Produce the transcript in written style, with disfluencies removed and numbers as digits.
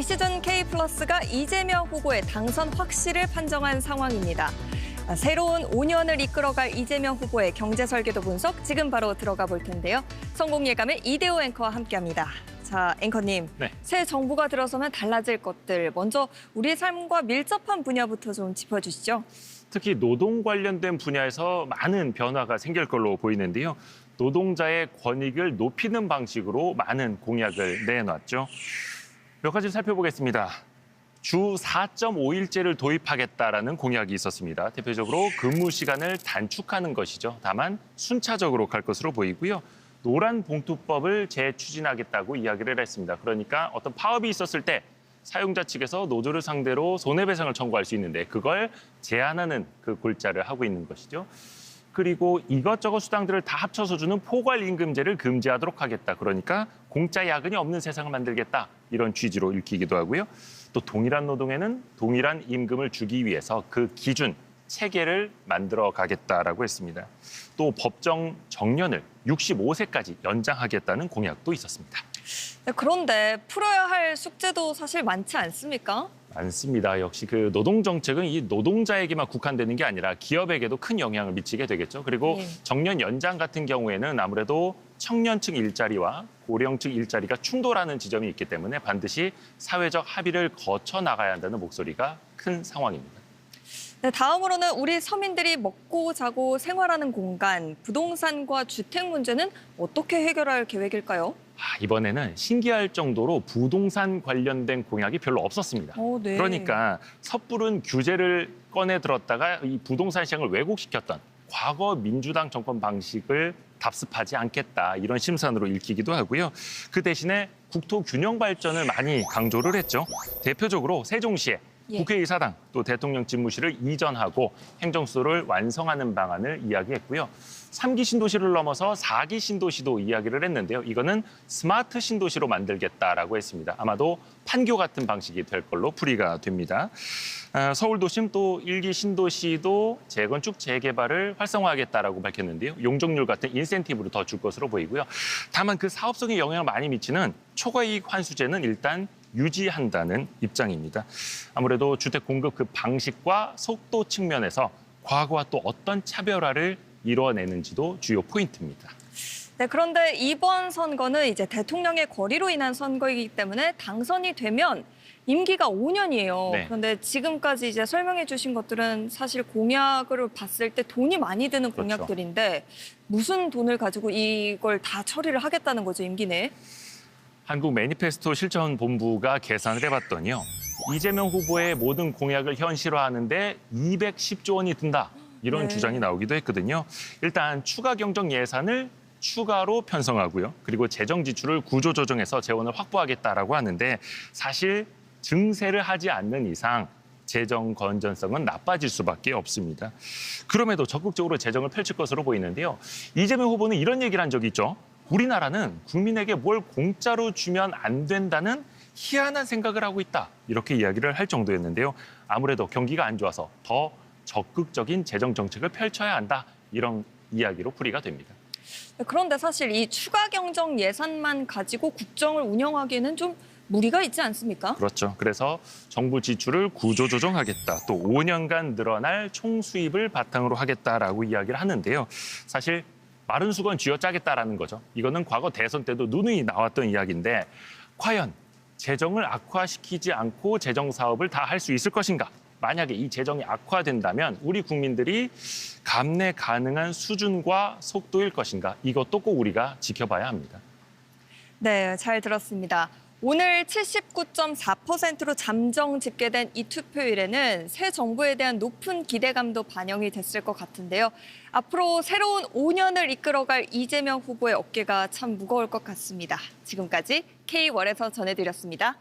비시즌 K+가 이재명 후보의 당선 확실을 판정한 상황입니다. 새로운 5년을 이끌어갈 이재명 후보의 경제 설계도 분석 지금 바로 들어가 볼 텐데요. 성공 예감을 이대호 앵커와 함께합니다. 자, 앵커님. 네. 새 정부가 들어서면 달라질 것들. 먼저 우리의 삶과 밀접한 분야부터 좀 짚어주시죠. 특히 노동 관련된 분야에서 많은 변화가 생길 걸로 보이는데요. 노동자의 권익을 높이는 방식으로 많은 공약을 내놨죠. 몇 가지 살펴보겠습니다. 주 4.5일제를 도입하겠다라는 공약이 있었습니다. 대표적으로 근무 시간을 단축하는 것이죠. 다만 순차적으로 갈 것으로 보이고요. 노란봉투법을 재추진하겠다고 이야기를 했습니다. 그러니까 어떤 파업이 있었을 때 사용자 측에서 노조를 상대로 손해배상을 청구할 수 있는데 그걸 제한하는 그 골자를 하고 있는 것이죠. 그리고 이것저것 수당들을 다 합쳐서 주는 포괄임금제를 금지하도록 하겠다. 그러니까 공짜 야근이 없는 세상을 만들겠다. 이런 취지로 읽히기도 하고요. 또 동일한 노동에는 동일한 임금을 주기 위해서 그 기준, 체계를 만들어 가겠다라고 했습니다. 또 법정 정년을 65세까지 연장하겠다는 공약도 있었습니다. 네, 그런데 풀어야 할 숙제도 사실 많지 않습니까? 많습니다. 역시 그 노동 정책은 이 노동자에게만 국한되는 게 아니라 기업에게도 큰 영향을 미치게 되겠죠. 그리고 정년 연장 같은 경우에는 아무래도 청년층 일자리와 고령층 일자리가 충돌하는 지점이 있기 때문에 반드시 사회적 합의를 거쳐 나가야 한다는 목소리가 큰 상황입니다. 네, 다음으로는 우리 서민들이 먹고 자고 생활하는 공간, 부동산과 주택 문제는 어떻게 해결할 계획일까요? 이번에는 신기할 정도로 부동산 관련된 공약이 별로 없었습니다. 네. 그러니까 섣부른 규제를 꺼내 들었다가 이 부동산 시장을 왜곡시켰던 과거 민주당 정권 방식을 답습하지 않겠다. 이런 심산으로 읽히기도 하고요. 그 대신에 국토 균형 발전을 많이 강조를 했죠. 대표적으로 세종시에 국회의사당 또 대통령 집무실을 이전하고 행정수도를 완성하는 방안을 이야기했고요. 3기 신도시를 넘어서 4기 신도시도 이야기를 했는데요. 이거는 스마트 신도시로 만들겠다라고 했습니다. 아마도 판교 같은 방식이 될 걸로 풀이가 됩니다. 서울도심 또 1기 신도시도 재건축 재개발을 활성화하겠다라고 밝혔는데요. 용적률 같은 인센티브를 더 줄 것으로 보이고요. 다만 그 사업성에 영향을 많이 미치는 초과이익 환수제는 일단 유지한다는 입장입니다. 아무래도 주택 공급 그 방식과 속도 측면에서 과거와 또 어떤 차별화를 이뤄내는지도 주요 포인트입니다. 네, 그런데 이번 선거는 이제 대통령의 거리로 인한 선거이기 때문에 당선이 되면 임기가 5년이에요. 네. 그런데 지금까지 이제 설명해 주신 것들은 사실 공약을 봤을 때 돈이 많이 드는 그렇죠. 공약들인데 무슨 돈을 가지고 이걸 다 처리를 하겠다는 거죠, 임기 내에? 한국 매니페스토 실천본부가 계산을 해봤더니요. 이재명 후보의 모든 공약을 현실화하는데 210조 원이 든다. 이런 주장이 나오기도 했거든요. 일단 추가 경정 예산을 추가로 편성하고요. 그리고 재정 지출을 구조조정해서 재원을 확보하겠다라고 하는데 사실 증세를 하지 않는 이상 재정 건전성은 나빠질 수밖에 없습니다. 그럼에도 적극적으로 재정을 펼칠 것으로 보이는데요. 이재명 후보는 이런 얘기를 한 적이 있죠. 우리나라는 국민에게 뭘 공짜로 주면 안 된다는 희한한 생각을 하고 있다. 이렇게 이야기를 할 정도였는데요. 아무래도 경기가 안 좋아서 더 적극적인 재정 정책을 펼쳐야 한다. 이런 이야기로 풀이가 됩니다. 그런데 사실 이 추가 경정 예산만 가지고 국정을 운영하기에는 좀 무리가 있지 않습니까? 그렇죠. 그래서 정부 지출을 구조조정하겠다. 또 5년간 늘어날 총수입을 바탕으로 하겠다라고 이야기를 하는데요. 사실 마른 수건 쥐어짜겠다라는 거죠. 이거는 과거 대선 때도 누누이 나왔던 이야기인데 과연 재정을 악화시키지 않고 재정 사업을 다 할 수 있을 것인가? 만약에 이 재정이 악화된다면 우리 국민들이 감내 가능한 수준과 속도일 것인가? 이것도 꼭 우리가 지켜봐야 합니다. 네, 잘 들었습니다. 오늘 79.4%로 잠정 집계된 이 투표일에는 새 정부에 대한 높은 기대감도 반영이 됐을 것 같은데요. 앞으로 새로운 5년을 이끌어갈 이재명 후보의 어깨가 참 무거울 것 같습니다. 지금까지 K월에서 전해드렸습니다.